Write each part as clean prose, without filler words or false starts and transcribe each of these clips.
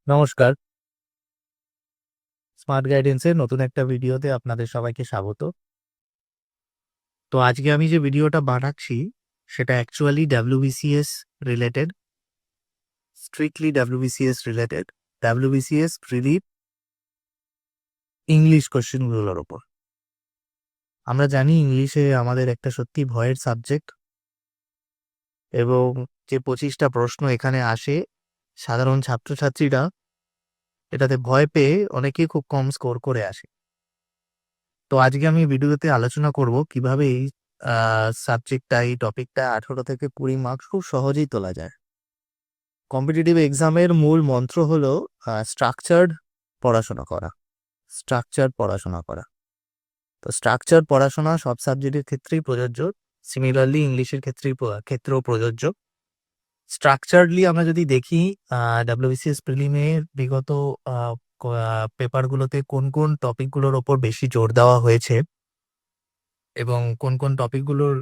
নমস্কার। স্মার্ট গাইডেন্সের নতুন একটা ভিডিওতে আপনাদের সবাইকে স্বাগত। তো আজকে আমি যে ভিডিওটা বানাচ্ছি সেটা actually WBCS related, strictly WBCS related. WBCS প্রিলি ইংলিশ কোয়েশ্চেনগুলোর উপর। আমরা জানি ইংলিশে আমাদের একটা সত্যি ভয়ের সাবজেক্ট এবং যে 25টা প্রশ্ন এখানে আসে, সাধারণ ছাত্রছাত্রীরা এটাতে ভয় পেয়ে অনেকেই খুব কম স্কোর করে আসে। তো আজকে আমি ভিডিওতে আলোচনা করব কিভাবে এই সাবজেক্টটা, এই টপিকটা 18 থেকে 20 মার্কস খুব সহজেই তোলা যায়। কম্পিটিটিভ এক্সামের মূল মন্ত্র হলো স্ট্রাকচার্ড পড়াশোনা করা। স্ট্রাকচার পড়াশোনা করা। তো স্ট্রাকচার পড়াশোনা সব সাবজেক্টের ক্ষেত্রেই প্রযোজ্য। সিমিলারলি ইংলিশের ক্ষেত্রেও প্রযোজ্য। স্ট্রাকচার্ডলি আমরা যদি দেখি WBCS প্রিলিমের বিগত পেপারগুলোতে কোন কোন টপিকগুলোর ওপর বেশি জোর দেওয়া হয়েছে এবং কোন কোন টপিকগুলোর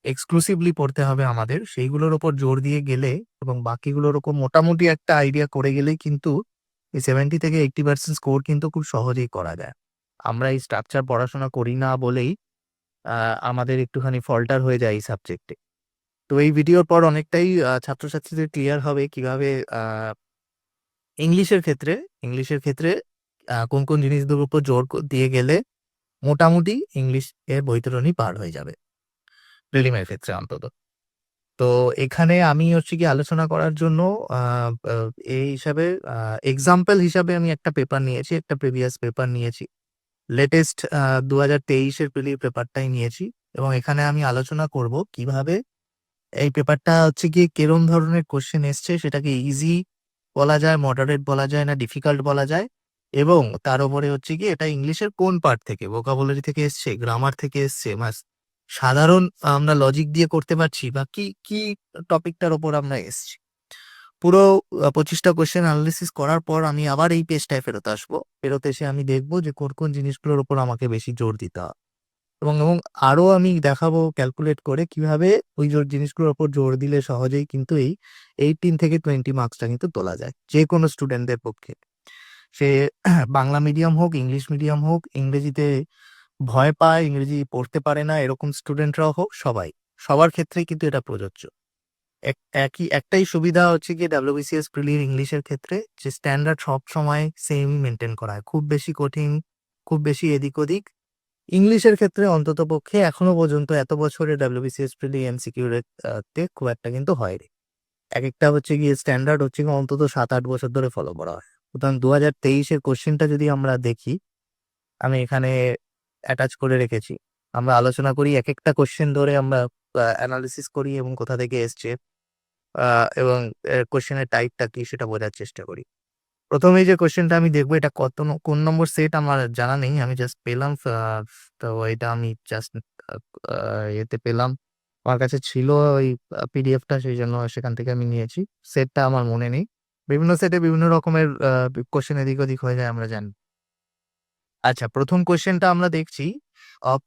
এক্সক্লুসিভলি পড়তে হবে আমাদের, সেইগুলোর ওপর জোর দিয়ে গেলে এবং বাকিগুলোর ওপর মোটামুটি একটা আইডিয়া করে গেলেই কিন্তু এই 70 থেকে 80% স্কোর কিন্তু খুব সহজেই করা যায়। আমরা এই স্ট্রাকচার পড়াশোনা করি না বলেই আমাদের একটুখানি ফল্টার হয়ে যায় এই সাবজেক্টে। তো এই ভিডিওর পর অনেকটাই ছাত্রছাত্রীদের ক্লিয়ার হবে কিভাবে ইংলিশের ক্ষেত্রে ইংলিশের ক্ষেত্রে কোন কোন জিনিসগুলোর উপর জোর দিয়ে গেলে মোটামুটি ইংলিশ এর বৈতরণী পার হয়ে যাবে, প্রিলিমের ক্ষেত্রে অন্তত। তো এখানে আমি হচ্ছে গিয়ে আলোচনা করার জন্য আ আ এই হিসাবে এক্সাম্পল হিসাবে আমি একটা পেপার নিয়েছি, একটা প্রিভিয়াস পেপার নিয়েছি। লেটেস্ট 2023 এর পেপারটাই নিয়েছি এবং এখানে আমি আলোচনা করব কিভাবে এই পেপারটা হচ্ছে গিয়ে কিরম ধরনের কোয়েশ্চেন এসছে, সেটাকে ইজি বলা যায়, মডারেট বলা যায় না ডিফিকাল্ট বলা যায় এবং তার উপরে হচ্ছে গিয়ে এটা ইংলিশের কোন পার্ট থেকে, ভোকাবুলারি থেকে এসছে, গ্রামার থেকে এসছে, সাধারণ আমরা লজিক দিয়ে করতে পারছি বা কি টপিকটার উপর আমরা এসছি। পুরো 25টা কোয়েশ্চেন অ্যানালিসিস করার পর আমি আবার এই পেজটায় ফেরত আসবো। ফেরত এসে আমি দেখব যে কোন জিনিসগুলোর উপর আমাকে বেশি জোর দিতে হবে এবং আরো আমি দেখাবো ক্যালকুলেট করে কিভাবে ওই জিনিসগুলোর উপর জোর দিলে সহজেই কিন্তু এই 18 থেকে 20 মার্কসটা কিন্তু তোলা যায় যেকোনো স্টুডেন্টদের পক্ষে। সে বাংলা মিডিয়াম হোক, ইংলিশ মিডিয়াম হোক, ইংরেজিতে ভয় পায়, ইংরেজি পড়তে পারে না এরকম স্টুডেন্টরাও হোক, সবার ক্ষেত্রেই কিন্তু এটা প্রযোজ্য। একটাই সুবিধা হচ্ছে গিয়ে WBCS প্রিলির ইংলিশের ক্ষেত্রে যে স্ট্যান্ডার্ড সবসময় সেম মেনটেন করা হয়। খুব বেশি কঠিন, খুব বেশি এদিক ওদিক ইংলিশের ক্ষেত্রে অন্ততপক্ষে এখনো পর্যন্ত এত বছরে WBCS প্রিলি MCQ তে খুব একটা কিন্তু হয়নি। একেকটা হচ্ছে গিয়ে স্ট্যান্ডার্ড হচ্ছে গিয়ে অন্তত 7-8 বছর ধরে ফলো করা হয়। সুতরাং 2023 এর কোশ্চেনটা যদি আমরা দেখি, আমি এখানে অ্যাটাচ করে রেখেছি। আমরা আলোচনা করি একেকটা কোশ্চেন ধরে আমরা অ্যানালিসিস করি এবং কোথা থেকে এসছে এবং কোশ্চেনের টাইপটা কি সেটা বোঝার চেষ্টা করি। ১ম এই যে কোশ্চেনটা আমি দেখবো এটা কোন নম্বর সেট আমার জানা নেই। আমি জাস্ট পেলাম তো এটা আমি জাস্ট আ আ ইয়েতে পেলাম। আমার কাছে ছিল ওই পিডিএফটা, সেইজন্য সেখান থেকে আমি নিয়েছি। সেটটা আমার মনে নেই। বিভিন্ন সেটে বিভিন্ন রকমের কোশ্চেন এদিক ওদিক হয়ে যায় আমরা জানি। আচ্ছা, ১ম কোয়েশ্চেনটা আমরা দেখছি। Of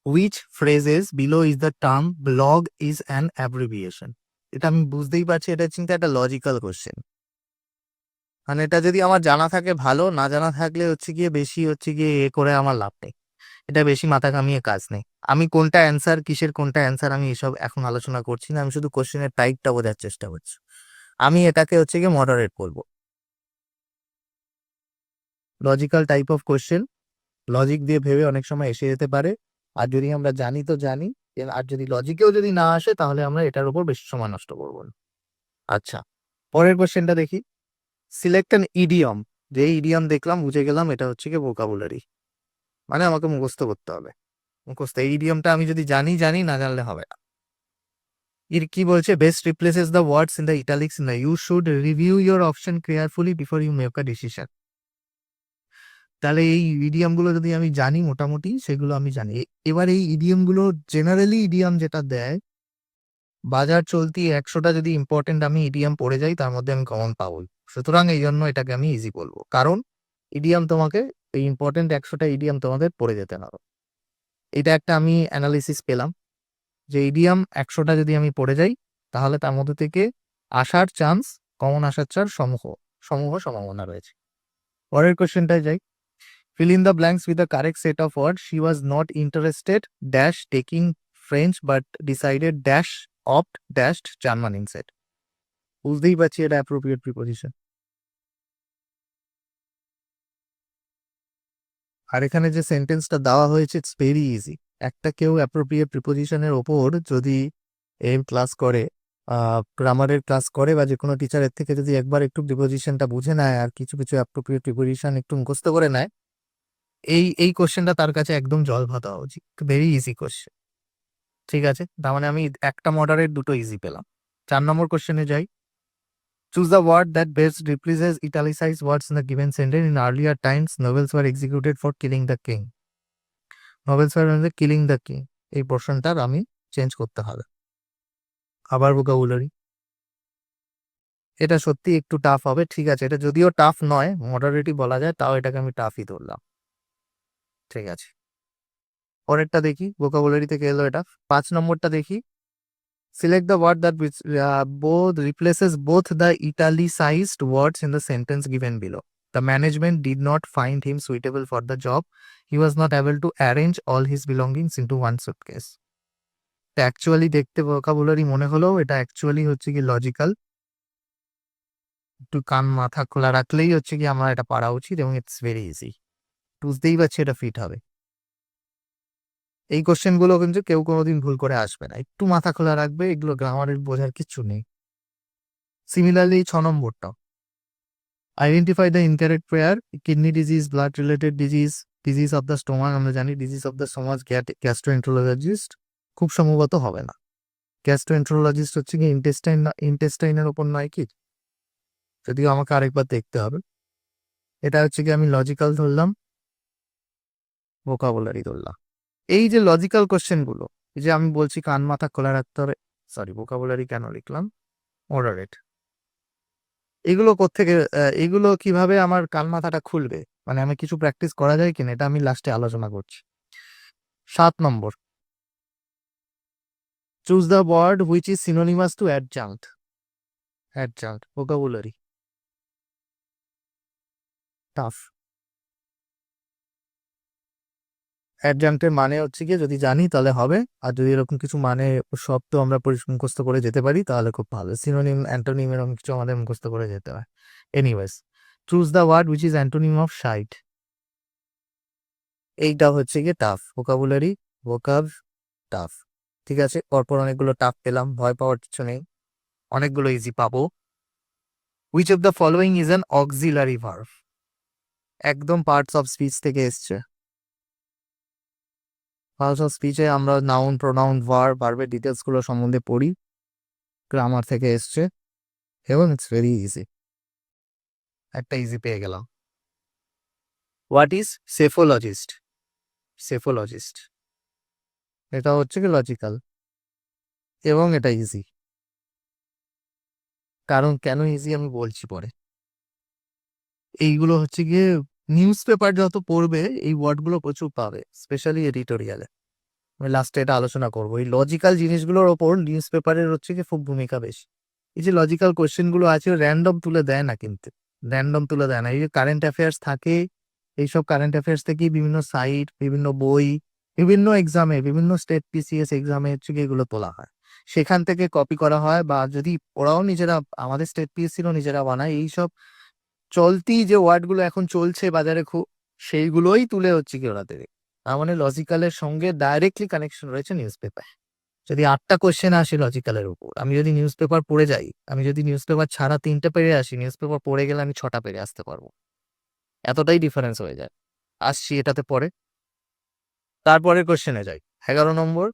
which phrases below is the term blog is an abbreviation? এটা আমি বুঝতেই পারছি এটা কিন্তু একটা লজিক্যাল কোয়েশ্চেন। মানে এটা যদি আমার জানা থাকে ভালো, না জানা থাকলে হচ্ছে গিয়ে বেশি হচ্ছে গিয়ে করে আমার লাভ নেই। এটা বেশি মাথা ঘামিয়ে কাজ নেই। আমি কোনটা অ্যান্সার, কিসের কোনটা অ্যান্সার আমি এসব এখন আলোচনা করছি না। আমি শুধু কোয়েশ্চেনের টাইপটা বোঝার চেষ্টা করছি। আমি এটাকে হচ্ছে গিয়ে মডারেট বলব। Logical type of question. Logic দিয়ে ভেবে অনেক সময় এসে যেতে পারে। আর যদি আমরা জানি তো জানি। আর যদি লজিকেও যদি না আসে তাহলে আমরা এটার উপর বেশি সময় নষ্ট করব না। আচ্ছা, পরের কোয়েশ্চেনটা দেখি। Select an idiom. যে ইডিয়ম দেখলাম বুঝে গেলাম এটা হচ্ছে গিয়ে ভোকাবুলারি। মানে আমাকে মুখস্থ করতে হবে। মুখস্থ এই ইডিয়মটা আমি যদি জানি, না জানলে হবে না। এর কি বলছে? Best replaces the words in the italics in the you should review your option carefully before you make a decision. তাহলে এই ইডিয়ম গুলো যদি আমি জানি মোটামুটি সেগুলো আমি জানি। এবার এই ইডিয়ম গুলো জেনারেলি ইডিয়ম যেটা দেয়, বাজার চলতি ১০০টা যদি ইম্পোর্টেন্ট আমি ইডিয়ম পড়ে যাই তার মধ্যে আমি কমন পাবোই। সুতরাং এইজন্য এটাকে আমি ইজি বলব। কারণ ইডিয়ম তোমাকে এই ইম্পোর্টেন্ট ১০০টা ইডিয়ম তোমাদের পড়ে যেতে হবে। এটা একটা আমি এনালিসিস পেলাম যে ইডিয়ম ১০০টা যদি আমি পড়ে যাই তাহলে তার মধ্যে থেকে আসার চান্স, কমন আসার চান্স সমূহ সম্ভাবনা রয়েছে। পরের কোশ্চেনটায় যাই। Fill in the blanks with the correct set of words. She was not interested dash taking French but decided dash opt dashed German instead. বুঝতেই পারছি এটা অ্যাপ্রোপ্রিয়েট প্রিপোজিশন। আর এখানে যে সেন্টেন্সটা দেওয়া হয়েছে ইটস ভেরি ইজি। একটা কেউ অ্যাপ্রোপ্রিয়েট প্রিপোজিশনের ওপর যদি ক্লাস করে, গ্রামারের ক্লাস করে বা যে কোনো টিচারের থেকে যদি একবার একটু প্রিপোজিশনটা বুঝে নেয় আর কিছু কিছু অ্যাপ্রোপ্রিয়েট প্রিপোজিশন একটু মুখস্থ করে নেয়, এই কোশ্চেনটা তার কাছে একদম জল ভাত হওয়া উচিত। Very easy question. ঠিক আছে, তার মানে আমি একটা মডারেট দুটো ইজি পেলাম। 4 নম্বর কোশ্চেনে যাই। Choose the word that best replaces italicized words in the given sentence. In earlier times, novels were executed for killing the king. Novels were killing the king. এই পোর্শনটার আমি চেঞ্জ করতে হবে। আবার ভোকাবুলারি, এটা সত্যি একটু টাফ হবে। ঠিক আছে, এটা যদিও টাফ নয়, মডারেটই বলা যায়, তাও এটাকে আমি টাফই ধরলাম। ঠিক আছে, পরেরটা দেখি। ভোকাবুলারি থেকে এলো এটা। 5 নম্বরটা দেখি। Select the word that both replaces both the italicized words in the sentence given below. The management did not find him suitable for the job. He was not able to arrange all his belongings into one suitcase. Actually দেখতে vocabulary মনে হলেও এটা actually হচ্ছে কি logical. একটু কান মাথা খোলা রাখলেই হচ্ছে কি আমার এটা পারা উচিত এবং ইটস ভেরি ইজি। বুঝতেই পারছি এটা ফিট হবে। এই কোশ্চেনগুলো কিন্তু কেউ কোনোদিন ভুল করে আসবে না, একটু মাথা খোলা রাখবে, এগুলো গ্রামারের বোঝার কিচ্ছু নেই। সিমিলারলি 6 নম্বরটা। Identify the incorrect pair. Kidney disease, blood related disease, disease of the stomach. আমরা জানি disease of the stomach gastroenterologist খুব সম্ভবত হবে না। গ্যাস্ট্রোএন্টারোলজিস্ট হচ্ছে কি ইন্টেস্টাইনের ওপর নয় কি? যদিও আমাকে আরেকবার দেখতে হবে। এটা হচ্ছে কি আমি লজিক্যাল ধরলাম, ভোকাবুলারি ধরলাম। এই যে লজিক্যাল কোশ্চেনগুলো, এই যে আমি বলছি কান মাথা খোলা রাখতে হবে, সরি ভোকাবুলারি কেন লিখলাম, মডারেট, এগুলো কোত্থেকে, এগুলো কিভাবে আমার কান মাথাটা খুলবে, মানে আমি কিছু প্র্যাকটিস করা যায় কিনা, এটা আমি লাস্টে আলোচনা করছি। 7 নম্বর। Choose the word which is synonymous to adjunct. Adjunct vocabulary tough. অ্যাডজাঙ্ক্টের মানে হচ্ছে কি যদি জানি তাহলে হবে, আর যদি এরকম কিছু মানে শব্দ আমরা মুখস্থ করে যেতে পারি তাহলে খুব ভালো। সিনোনিম, অ্যান্টোনিম এরকম কিছু আমাদের মুখস্থ করে যেতে হয়। Anyways, choose the word which is antonym of sight. এইটা হচ্ছে গিয়ে টাফ ভোকাবুলারি, ভোকাব টাফ। ঠিক আছে, পরপর অনেকগুলো টাফ পেলাম, ভয় পাওয়ার কিছু নেই, অনেকগুলো ইজি পাবো। Which of the following is an auxiliary verb. একদম পার্টস অফ স্পিচ থেকে এসছে। পার্টস অফ স্পিচে আমরা নাউন, প্রোনাউন, ভার্বের ডিটেলসগুলো সম্বন্ধে পড়ি, গ্রামার থেকে এসছে এবং ইটস ভেরি ইজি। একটা ইজি পেয়ে গেলাম। What is psephologist? সেফোলজিস্ট, এটা হচ্ছে কি লজিক্যাল এবং এটা ইজি। কারণ কেন ইজি আমি বলছি পরে। এইগুলো হচ্ছে গিয়ে নিউজ পেপার যত পড়বে এই ওয়ার্ডগুলো প্রচুর পাবে, স্পেশালি এডিটোরিয়ালে। আমি লাস্টে এটা আলোচনা করবো। এই লজিক্যাল জিনিসগুলোর ওপর নিউজ পেপারের হচ্ছে কি খুব ভূমিকা বেশি। এই যে লজিক্যাল কোশ্চেনগুলো আছে র্যান্ডম তুলে দেয় না, কিন্তু র্যান্ডম তুলে দেয় না। এই যে কারেন্ট অ্যাফেয়ার্স থাকে, এইসব কারেন্ট অ্যাফেয়ার্স থেকেই বিভিন্ন সাইট, বিভিন্ন বই, বিভিন্ন এক্সামে, বিভিন্ন স্টেট পিসিএস এক্সামে হচ্ছে কি এগুলো তোলা হয়, সেখান থেকে কপি করা হয়। বা যদি ওরাও নিজেরা, আমাদের স্টেট পিএসসিরও নিজেরা বানায় এইসব চলতি যে ওয়ার্ডগুলো এখন চলছে বাজারে খুব, সেইগুলোই তুলে হচ্ছে কি ওরা দেবে। তার মানে লজিক্যালের সঙ্গে ডাইরেক্টলি কানেকশন রয়েছে নিউজ পেপার। যদি 8টা কোশ্চেন আসে লজিক্যালের উপর, আমি যদি নিউজ পেপার পড়ে যাই, আমি যদি নিউজ পেপার ছাড়া 3টে পেরে আসি, নিউজ পেপার পড়ে গেলে আমি 6টা পেরে আসতে পারবো। এতটাই ডিফারেন্স হয়ে যায়। আসছি এটাতে পরে। তারপরে কোশ্চেনে যাই। 11 নম্বর।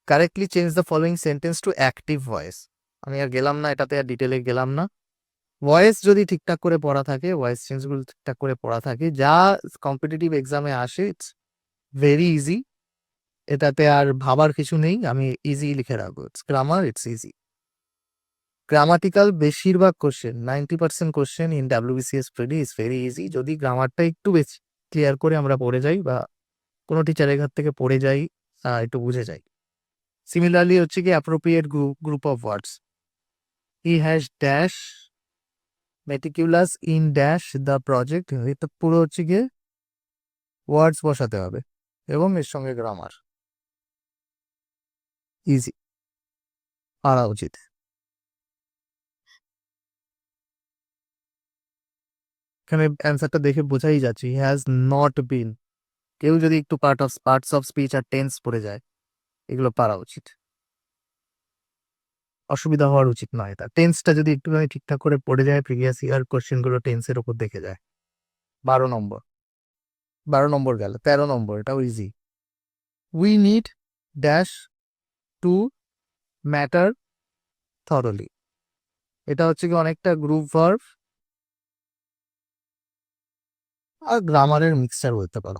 Correctly change the following sentence to active voice. আমি আর গেলাম না এটাতে, আর ডিটেলে গেলাম না। ভয়েস যদি ঠিকঠাক করে পড়া থাকে, ভয়েস চেঞ্জগুলো ঠিকঠাক করে পড়া থাকে, যা কম্পিটিটিভ এক্সামে আসে, ইটস ভেরি ইজি। এটাতে আর ভাবার কিছু নেই, আমি ইজি লিখে রাখবো। It's grammar, it's easy. Grammatical বেশিরভাগ question, 90% question in WBCS prelim is very easy, যদি গ্রামারটা একটু বেশি ক্লিয়ার করে আমরা পড়ে যাই বা কোনো টিচারের ঘর থেকে পড়ে যাই, একটু বুঝে যাই। সিমিলারলি হচ্ছে কি appropriate group of words. He has dash meticulous in dash the project, এটা পুরো হচ্ছে গিয়ে ওয়ার্ডস বসাতে হবে এবং এর সঙ্গে গ্রামার। ইজি, পারা উচিত। এখানে অ্যান্সারটা দেখে বোঝাই যাচ্ছে হি হ্যাজ নট বিন। কেউ যদি একটু পার্টস অফ স্পিচ আর টেন্স পড়ে যায়, এগুলো পারা উচিত, অসুবিধা হওয়ার উচিত নয়। এটা টেন্সটা যদি একটুখানি ঠিকঠাক করে পড়ে যায়, প্রিভিয়াস ইয়ার কোশ্চেন গুলো টেন্সের উপর দেখে যায়। 12 নম্বর, 12 নম্বর গেল, 13 নম্বর, এটাও easy. We need dash two matter thoroughly, এটা হচ্ছে কি অনেকটা গ্রুপ ভার্ব আর গ্রামারের মিক্সচার বলতে পারো।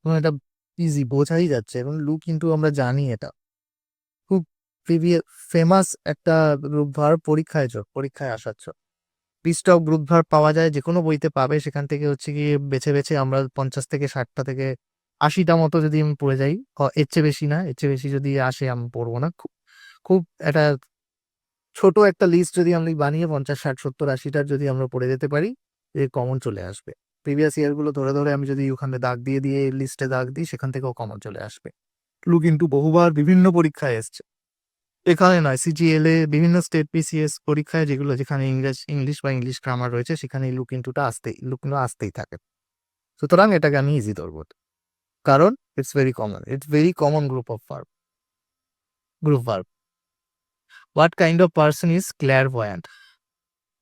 এবং এটা ইজি, বোঝাই যাচ্ছে। এবং লু কিন্তু আমরা জানি এটা খুব প্রিভিয়াস ফেমাস একটা গ্রুপ ভার্ব, পরীক্ষায় আসাচ্ছ। লিস্ট অফ গ্রুপ ভার্ব পাওয়া যায়, যে কোনো বইতে পাবে। সেখান থেকে হচ্ছে গিয়ে বেছে বেছে আমরা 50 থেকে 60টা থেকে 80টা মতো যদি আমি পড়ে যাই, এর চেয়ে বেশি না, এর চেয়ে বেশি যদি আসে আমি পড়বো না। খুব খুব একটা ছোট একটা লিস্ট যদি আমি বানিয়ে 50, 60, 70, 80টার যদি আমরা পড়ে যেতে পারি, যে কমন চলে আসবে। প্রিভিয়াস ইয়ার গুলো ধরে ধরে আমি যদি ওখানে দাগ দিয়ে দিয়ে লিস্টে দাগ দিই, সেখান থেকেও কমন চলে আসবে। ক্লু কিন্তু বহুবার বিভিন্ন পরীক্ষায় এসছে, এখানে নয়, সিজিএলএ, বিভিন্ন স্টেট পিসিএস পরীক্ষায়, যেগুলো যেখানে ইংলিশ বা ইংলিশ গ্রামার রয়েছে, সেখানে এই লুক কিন্তু আসতেই থাকে। সুতরাং এটাকে আমি ইজি ধরবো, কারণ it's very common group verb. What kind of person is clairvoyant,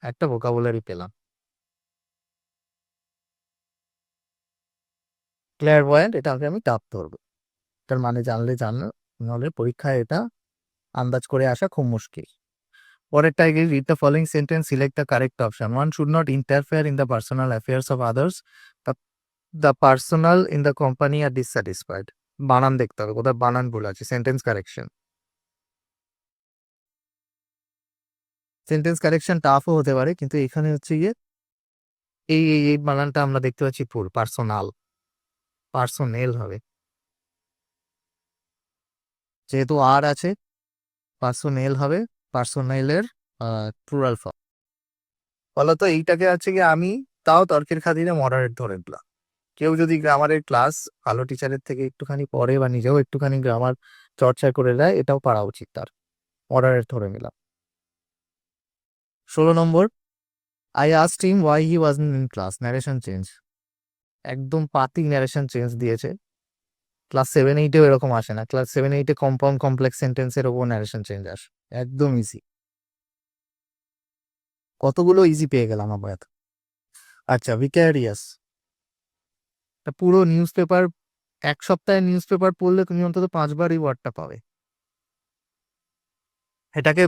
একটা ভোকাবুলারি পেলাম। ক্ল্যারভয়ান্ট, এটাকে আমি টাপ ধরবো। এটার মানে জানলে জানো, নাহলে পরীক্ষায় এটা আন্দাজ করে আসা খুব মুশকিল। পরেরটা আগে read the following sentence, select the correct option. One should not interfere in the personal affairs of others. The personal in the company are dissatisfied. বানান দেখতে হবে, কোথায় বানান ভুল আছে। সেন্টেন্স কারেকশন টাফও হতে পারে, কিন্তু এখানে হচ্ছে গিয়ে এই বানানটা আমরা দেখতে পাচ্ছি ভুল। পার্সোনেল হবে, যেহেতু আর আছে, পার্সোনেল হবে। পার্সোনেলের প্লুরাল ফর্ম। ফলত এইটাকে হচ্ছে গিয়ে আমি তাও তর্কের খাতিরে মডারেট ধরে দিলাম। কেউ যদি গ্রামারের ক্লাস ভালো টিচারের থেকে একটুখানি পড়ে বা নিজেও একটুখানি গ্রামার চর্চা করে দেয়, এটাও পারা উচিত তার। মডারেট ধরে নিলাম। 16 নম্বর, I asked him why he wasn't in class, narration change. একদম পাতি ন্যারেশন চেঞ্জ দিয়েছে। ক্লাস 7-8-এও এরকম আসে না। ক্লাস 7-8-এ কম্পাউন্ড কমপ্লেক্স সেন্টেন্সের ওপর ন্যারেশন চেঞ্জ আসে। একদম ইজি। কতগুলো ইজি পেয়ে গেলাম আমরা এত। আচ্ছা, ভিক্যারিয়াস, পুরো নিউজ পেপার, এক সপ্তাহে নিউজ পেপার পড়লে তুমি অন্তত 5বার এই ওয়ার্ডটা পাবে। এটাকে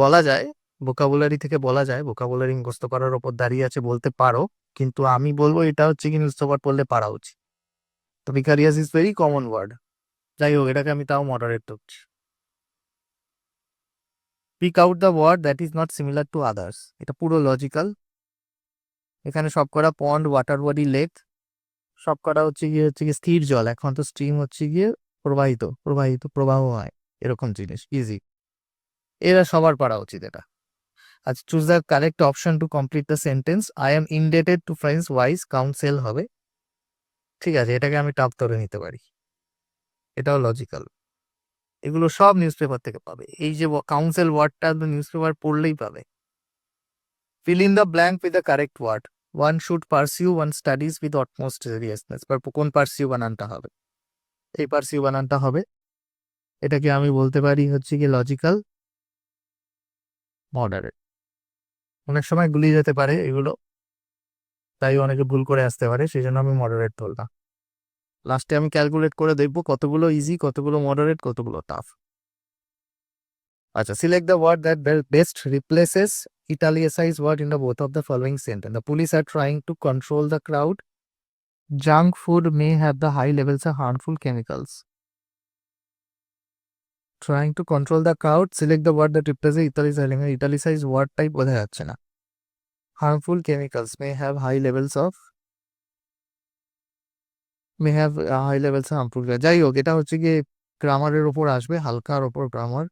বলা যায়, ভোকাবুলারি থেকে বলা যায়, ভোকাবুলারি মুখস্থ করার ওপর দাঁড়িয়ে আছে বলতে পারো, কিন্তু আমি বলবো এটা হচ্ছে কি নিউজ পেপার পড়লে পারা উচিত। তো vicarious is very common word. যাই হোক, এটাকে আমি তাও মডারেট করছি। Pick out the word that is not similar to others, এটা পুরো লজিক্যাল। এখানে সব করা পন্ড, ওয়াটার বডি, লেক, সব করা হচ্ছে গিয়ে স্থির জল। এখন তো স্ট্রিম হচ্ছে গিয়ে প্রবাহ হয়, এরকম জিনিস। ইজি, এরা সবার পারা উচিত এটা। আচ্ছা, choose the correct option to complete the sentence. I am indebted to friends wise counsel হবে। ঠিক আছে, এটাকে আমি টাপ ধরে নিতে পারি, এটাও লজিক্যাল। এগুলো সব নিউজ পেপার থেকে পাবে। এই যে কাউন্সিল ওয়ার্ডটা নিউজ পেপার পড়লেই পাবে। Fill in the blank with the correct word. One should pursue one studies with utmost seriousness. কোন পারসিউ বানানটা হবে? এই পারসিউ বানানটা হবে। এটাকে আমি বলতে পারি হচ্ছে কি লজিক্যাল, মডারেট। অনেক সময় গুলিয়ে যেতে পারে এগুলো, তাই অনেকে ভুল করে আসতে পারে, সেই জন্য আমি মডারেট ধরলাম। লাস্টে আমি ক্যালকুলেট করে দেখবো কতগুলো ইজি, কতগুলো মডারেট, কতগুলো টাফ। আচ্ছা, select the word that best replaces italicized word in the both of the following sentence. The police are trying to control the crowd. Junk food may have the high levels of harmful chemicals. Trying to control the crowd. Select the word that replaces italicized word type বোঝা যাচ্ছে না। Harmful chemicals may have high levels of harmful. যাই হোক, এটা হচ্ছে গিয়ে গ্রামারের ওপর আসবে, হালকার ওপর গ্রামার।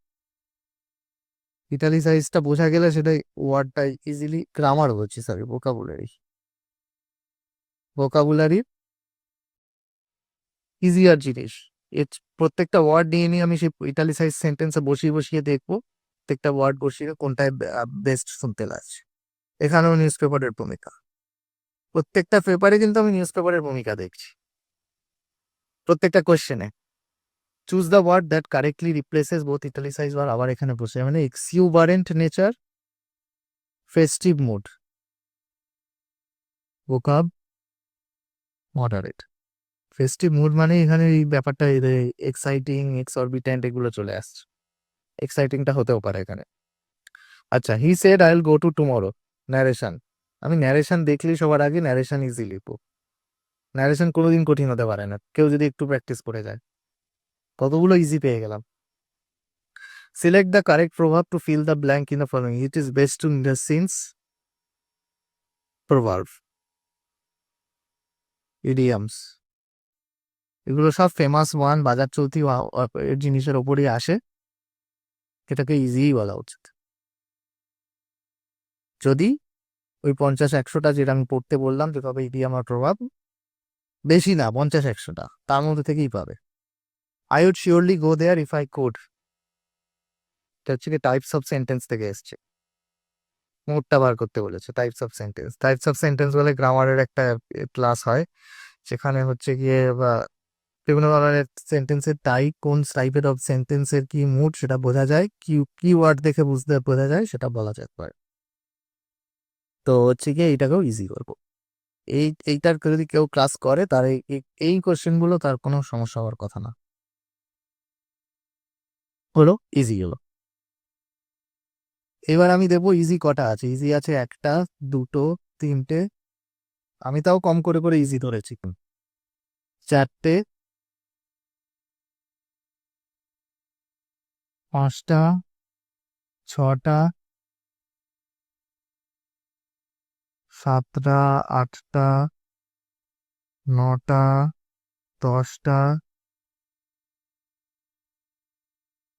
ইটালিসাইজটা বোঝা গেলে সেটা ওয়ার্ডটা ইজিলি, গ্রামার বলছি, সরি, ভোকাবুলারি, ভোকাবুলারি ইজিয়ার জিনিস। এর প্রত্যেকটা ওয়ার্ড নিয়ে নিয়ে আমি সেই ইটালিসাইজ সেন্টেন্সে বসিয়ে বসিয়ে দেখবো, প্রত্যেকটা ওয়ার্ড বসিয়ে কোনটায় বেস্ট শুনতে লাগছে। এখানেও নিউজ পেপারের ভূমিকা, প্রত্যেকটা পেপারে কিন্তু আমি নিউজ পেপারের ভূমিকা দেখছি প্রত্যেকটা কোশ্চেনে। Choose the word that correctly replaces both italicise word, আবার এখানে বসে মানে exuberant nature, festive mood, vocab moderate. Festive mood মানে এখানে এই ব্যাপারটা এক্সাইটিং, এক্সঅরবিট্যান্ট এগুলো চলে আসছে, এক্সাইটিংটা হতেও পারে এখানে। আচ্ছা, he said I will go to tomorrow, narration. আমি ন্যারেশন দেখলি সবার আগে ন্যারেশন ইজি লিখবো। ন্যারেশন কোনোদিন কঠিন হতে পারে না, কেউ যদি একটু প্র্যাকটিস করে যায়। কতগুলো ইজি পেয়ে গেলাম। সিলেক্ট দ্য কারেক্ট প্রভাব to fill the blank in the following, it is best to in the since, প্রভাব, ইডিয়ামস, এগুলো সব ফেমাস ওয়ান, বাজার চলতি এর জিনিসের ওপরই আসে, এটাকে ইজি বলা উচিত। যদি ওই 50-100টা যেটা আমি পড়তে বললাম যে তবে ইডিয়াম আর প্রভাব, বেশি না, 50-100টা তার মধ্যে থেকেই পাবে। I would surely go there if I could, এটা হচ্ছে কি টাইপস অফ সেন্টেন্স থেকে এসছে, মোডটা বার করতে বলেছে। Types of sentence, types of sentence বলে গ্রামারের একটা ক্লাস হয়, সেখানে হচ্ছে গিয়ে বা বিভিন্ন ধরনের সেন্টেন্সের টাইপ, কোন টাইপের অফ সেন্টেন্সের কি মুড সেটা বোঝা যায়, কি কি ওয়ার্ড দেখে বোঝা যায় সেটা বলা যেতে পারে। তো হচ্ছে গিয়ে এইটাকেও ইজি করবো। এইটার যদি কেউ ক্লাস করে তার এই কোশ্চেন গুলো তার কোনো সমস্যা হওয়ার কথা না, হলো ইজি হলো। এবার আমি দেবো ইজি কটা আছে, ইজি আছে 1টা 2টো 3টে, আমি তাও কম করে করে ইজি ধরেছি, 4টে 5টা 6টা 7টা 8টা 9টা 10টা,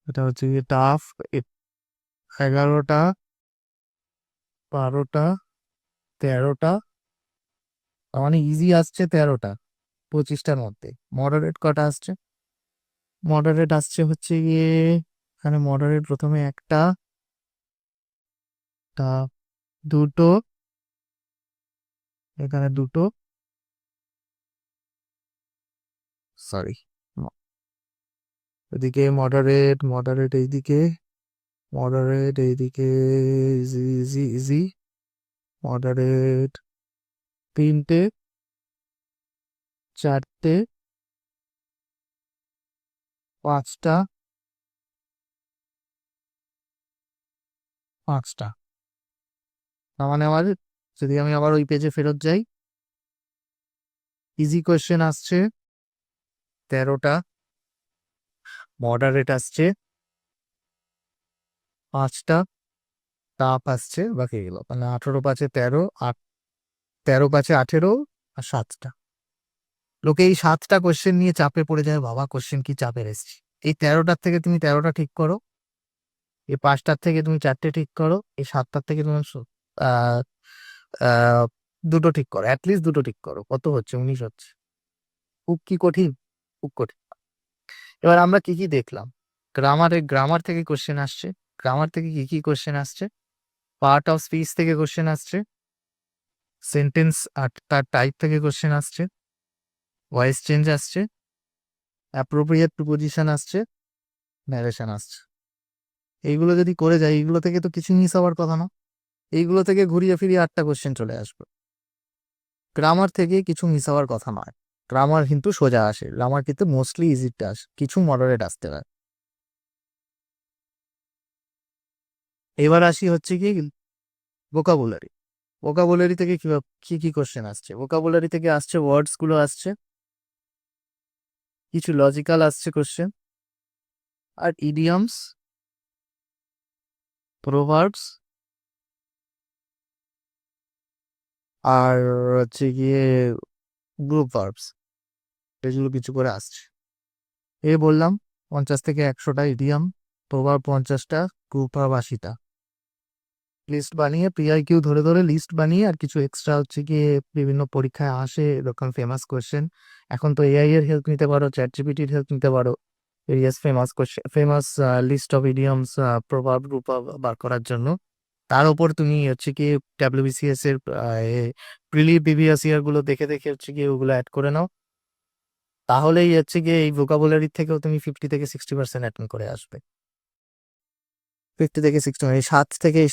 এটা হচ্ছে গিয়ে টাফ, 11টা 12টা 13টা, মানে ইজি আসছে 13টা 25টার মধ্যে। মডারেট কটা আসছে? মডারেট আসছে হচ্ছে গিয়ে এখানে মডারেট প্রথমে 1টা, 2টো, এখানে 2টো, সরি, এদিকে মডারেট, মডারেট এইদিকে, মডারেট এইদিকে, ইজি ইজি ইজি, মডারেট 3টে 4টে 5টা 5টা, তার মানে আমার, যদি আমি আবার ওই পেজে ফেরত যাই, ইজি কোয়েশ্চেন আসছে 13টা, মডারেট আসছে 5টা, টাফ আসছে বাকি গেল, মানে 18 5 13, 13 5 18 আর 7টা। লোকে এই 7টা কোশ্চেন নিয়ে চাপে পড়ে যায়, বাবা কোশ্চেন কি চাপের এসেছি। এই 13টার থেকে তুমি 13টা ঠিক করো, এই 5টার থেকে তুমি 4টে ঠিক করো, এই 7টার থেকে তুমি আহ আহ 2টো ঠিক করো, অ্যাটলিস্ট 2টো ঠিক করো, কত হচ্ছে? 19 হচ্ছে। খুব কি কঠিন? খুব কঠিন। এবার আমরা কি কি দেখলাম? গ্রামার থেকে কোশ্চেন আসছে। গ্রামার থেকে কি কি কোশ্চেন আসছে? পার্ট অফ স্পিচ থেকে কোশ্চেন আসছে, সেন্টেন্স আর তার টাইপ থেকে কোশ্চেন আসছে, ভয়েস চেঞ্জ আসছে, অ্যাপ্রোপ্রিয়েট প্রিপোজিশন আসছে, ন্যারেশন আসছে। এইগুলো যদি করে যাই, এইগুলো থেকে তো কিছু মিস হওয়ার কথা না, এইগুলো থেকে ঘুরিয়ে ফিরিয়ে 8টা কোশ্চেন চলে আসবে। গ্রামার থেকে কিছু মিস হওয়ার কথা নয়, গ্রামার কিন্তু সোজা আসে, গ্রামার কিন্তু মোস্টলি ইজিটা আসে, কিছু মডারেট আসতে পারে। এবার আসি হচ্ছে কি ভোকাবুলারি। ভোকাবুলারি থেকে কি কি কোশ্চেন আসছে? ভোকাবুলারি থেকে আসছে ওয়ার্ডস গুলো আসছে, কিছু লজিক্যাল আসছে কোশ্চেন, আর ইডিয়মস, প্রোভার্বস, আর হচ্ছে গিয়ে গ্রুপ ভার্বস, এগুলো কিছু করে আসছে। বললাম 50 থেকে 100টা ইডিয়ম, প্রভার্ব 50টা, গ্রুপ ভার্ব 80টা। লিস্ট বানিয়ে PIQ ধরে ধরে লিস্ট বানিয়ে আর কিছু এক্সট্রা হচ্ছে গিয়ে বিভিন্ন পরীক্ষায় আসে এরকম ফেমাস কোয়েশ্চেন। এখন তো AI এর হেল্প নিতে পারো, ChatGPT-র হেল্প নিতে পারো। Various famous question, famous list of idioms, প্রভাব রূপ বার করার জন্য। তার উপর তুমি হচ্ছে কি WBCS এর প্রিভিয়াস ইয়ার গুলো দেখে দেখে হচ্ছে গিয়ে ওগুলো অ্যাড করে নাও, তাহলেই হচ্ছে গিয়ে এই ভোকাবুলারি থেকেও তুমি 50 থেকে 60% অ্যাটেন্ড করে আসবে। 50 থেকে 60, মানে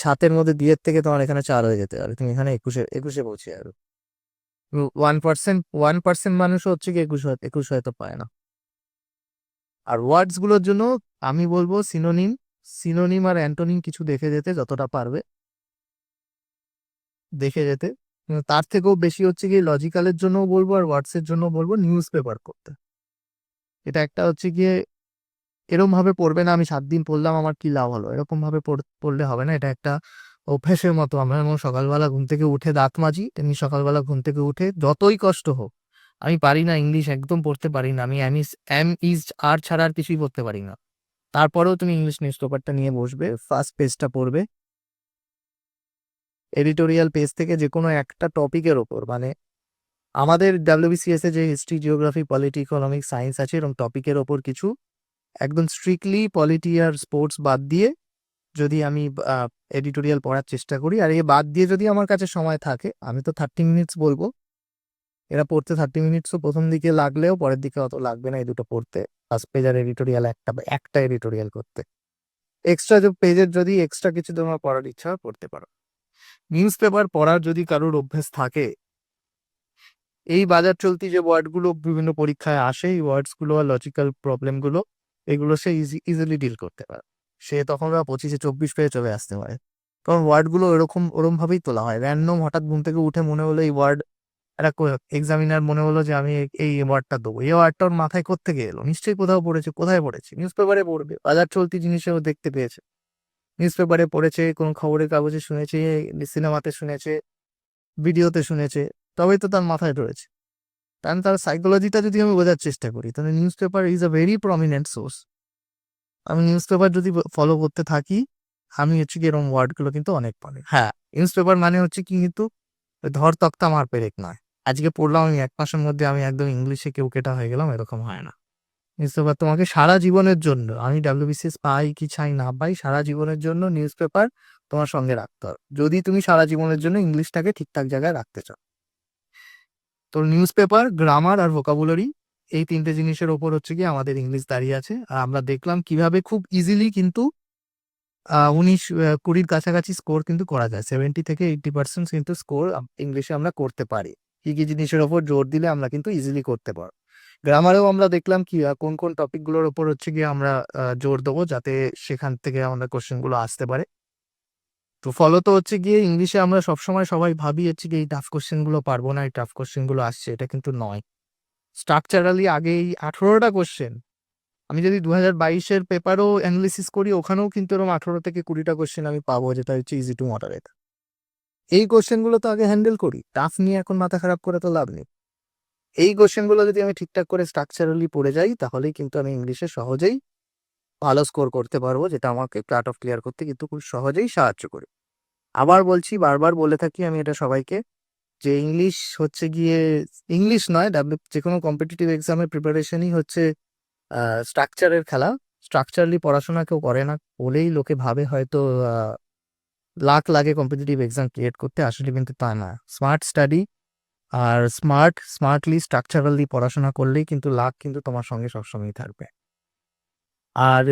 7 মধ্যে 2 থেকে তোমার এখানে 4 হয়ে যেতে পারে, তুমি এখানে একুশে পৌঁছে যাবে। 1% মানুষ হচ্ছে কি 21 হয়তো পায় না। আর ওয়ার্ডস গুলোর জন্য আমি বলবো সিনোনিম আর অ্যান্টোনিম কিছু দেখে যেতে, যতটা পারবে দেখে যেতে। কিন্তু তার থেকেও বেশি হচ্ছে কি লজিক্যালের জন্য বলবো, আর ওয়ার্ডস এর জন্য বলবো নিউজ পেপার করতে। এটা একটা হচ্ছে গিয়ে এরকম ভাবে পড়বে না আমি 7 দিন পড়লাম আমার কি লাভ হলো, এরকম ভাবে পড়লে হবে না। এটা একটা অভ্যাসের মতো। আমরা যেমন সকালবেলা ঘুম থেকে উঠে দাঁত মাজি, তেমনি সকালবেলা ঘুম থেকে উঠে যতই কষ্ট হোক, আমি পারি না ইংলিশ, একদম পড়তে পারি না, আমি এম ইজ আর ছাড়া আর কিছুই পড়তে পারি না, তারপরেও তুমি ইংলিশ নিউজ পেপারটা নিয়ে বসবে, ফার্স্ট পেজটা পড়বে, এডিটোরিয়াল পেজ থেকে যে কোনো একটা টপিকের ওপর, মানে আমাদের WBCS এ যে history, geography, polity, economics, science আছে, এরকম টপিকের ওপর কিছু একদম স্ট্রিক্টলি পলিটি আর স্পোর্টস বাদ দিয়ে যদি আমি এডিটোরিয়াল পড়ার চেষ্টা করি, আর এ বাদ দিয়ে যদি আমার কাছে সময় থাকে, আমি তো 30 মিনিটস বলবো, এরা পড়তে 30 মিনিটসও প্রথম দিকে লাগলেও পরের দিকে অত লাগবে না এই দুটো পড়তে। ফার্স্ট পেজ আর এডিটোরিয়াল, একটা এডিটোরিয়াল করতে। এক্সট্রা যে পেজের যদি এক্সট্রা কিছু তোমার পড়ার ইচ্ছা হয় পড়তে পারো। নিউজ পেপার পড়ার যদি কারোর অভ্যেস থাকে, এই বাজার চলতি যে ওয়ার্ডগুলো বিভিন্ন পরীক্ষায় আসে, এই ওয়ার্ডসগুলো আর লজিক্যাল প্রবলেমগুলো, এগুলো সে ইজিলি ডিল করতে পারে। সে তখন 25-24 পেয়ে চলে আসতে পারে, কারণ ওয়ার্ডগুলো ওরকম ভাবেই তোলা হয়। র্যান্ডম হঠাৎ ঘুম থেকে উঠে মনে হলো এই ওয়ার্ড, একটা এক্সামিনার মনে হলো যে আমি এই ওয়ার্ডটা দেবো, এই ওয়ার্ডটা ওর মাথায় কোত্থেকে এলো, নিশ্চয়ই কোথাও পড়েছে। কোথায় পড়েছে? নিউজ পেপারে পড়বে। বাজার চলতি জিনিসেও দেখতে পেয়েছে, নিউজ পেপারে পড়েছে, কোনো খবরের কাগজে শুনেছে, সিনেমাতে শুনেছে, ভিডিওতে শুনেছে, তবেই তো তার মাথায় ধরেছে। কারণ তার সাইকোলজিটা যদি আমি বোঝার চেষ্টা করি, তাহলে news paper is a very prominent source. আমি নিউজ পেপার যদি ফলো করতে থাকি, আমি হচ্ছে কি এরকম ওয়ার্ডগুলো কিন্তু অনেক পাবে। হ্যাঁ, নিউজ পেপার মানে হচ্ছে কি কিন্তু ধর তক্তা মার পেরেক নয়, আজকে পড়লাম আমি 1 মাসের মধ্যে আমি একদম ইংলিশে কেউ কেটা হয়ে গেলাম, এরকম হয় না। নিউজ পেপার তোমাকে সারা জীবনের জন্য, আমি WBCS পাই কি চাই না পাই, সারা জীবনের জন্য নিউজ পেপার তোমার সঙ্গে রাখতে হবে, যদি তুমি সারা জীবনের জন্য ইংলিশটাকে ঠিকঠাক জায়গায় রাখতে চাও। তো নিউজ পেপার, গ্রামার আর ভোকাবুলারি, এই 3টে জিনিসের ওপর হচ্ছে কি আমাদের ইংলিশ দাঁড়িয়ে আছে। আর আমরা দেখলাম কিভাবে খুব ইজিলি কিন্তু 19-20 কাছাকাছি স্কোর কিন্তু করা যায়, 70 থেকে 80% কিন্তু স্কোর ইংলিশে আমরা করতে পারি। কি কি জিনিসের ওপর জোর দিলে আমরা কিন্তু ইজিলি করতে পারবো। গ্রামারেও আমরা দেখলাম কি কোন কোন টপিক গুলোর ওপর হচ্ছে গিয়ে আমরা জোর দেবো, যাতে সেখান থেকে আমাদের কোশ্চেন গুলো আসতে পারে। তো ফলত হচ্ছে গিয়ে ইংলিশে আমরা সবসময় সবাই ভাবি হচ্ছে গিয়ে এই টাফ কোশ্চেন গুলো পারবো না, এই টাফ কোশ্চেন গুলো আসছে, এটা কিন্তু নয়। স্ট্রাকচারালি আগে এই 18টা কোশ্চেন, আমি যদি 2022-এর পেপারও অ্যানালিসিস করি, ওখানেও কিন্তু এরকম 18 থেকে 20টা কোশ্চেন আমি পাবো, যেটা হচ্ছে ইজি টু মডারেট। এই কোশ্চেন গুলো তো আগে হ্যান্ডেল করি, টাফ নিয়ে এখন মাথা খারাপ করে তো লাভ নেই। এই কোশ্চেন গুলো যদি আমি ঠিকঠাক করে স্ট্রাকচারালি পড়ে যাই, তাহলেই কিন্তু আমি ইংলিশে সহজেই ভালো স্কোর করতে পারবো, যেটা আমাকে কাট অফ ক্লিয়ার করতে কিন্তু খুব সহজেই সাহায্য করে। আবার বলছি, বারবার বলে থাকি আমি এটা সবাইকে, যে ইংলিশ হচ্ছে গিয়ে, ইংলিশ নয়, যে কোনো কম্পিটিটিভ এক্সামের প্রিপারেশনই হচ্ছে স্ট্রাকচারের খেলা। স্ট্রাকচারালি পড়াশোনা কেউ করে না বলেই লোকে ভাবে হয়তো লাখ লাগে কম্পিটিটিভ এক্সাম ক্রিয়েট করতে, আসলে কিন্তু তা না। স্মার্ট স্টাডি আর স্মার্টলি স্ট্রাকচারালি পড়াশোনা করলেই কিন্তু লাখ কিন্তু তোমার সঙ্গে সবসময়ই থাকবে। আর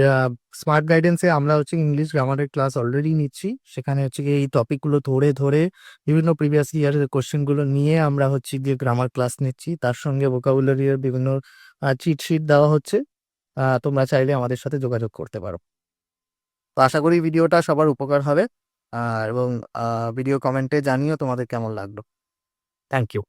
স্মার্ট গাইডেন্সে আমরা হচ্ছে ইংলিশ গ্রামারের ক্লাস অলরেডি নিচ্ছি, সেখানে হচ্ছে গিয়ে এই টপিকগুলো ধরে ধরে বিভিন্ন প্রিভিয়াস ইয়ারের কোশ্চেনগুলো নিয়ে আমরা হচ্ছে গিয়ে গ্রামার ক্লাস নিচ্ছি, তার সঙ্গে ভোকাবুলারির বিভিন্ন চিট শিট দেওয়া হচ্ছে। তোমরা চাইলে আমাদের সাথে যোগাযোগ করতে পারো। তো আশা করি ভিডিওটা সবার উপকার হবে, এবং ভিডিও কমেন্টে জানিও তোমাদের কেমন লাগলো। Thank you.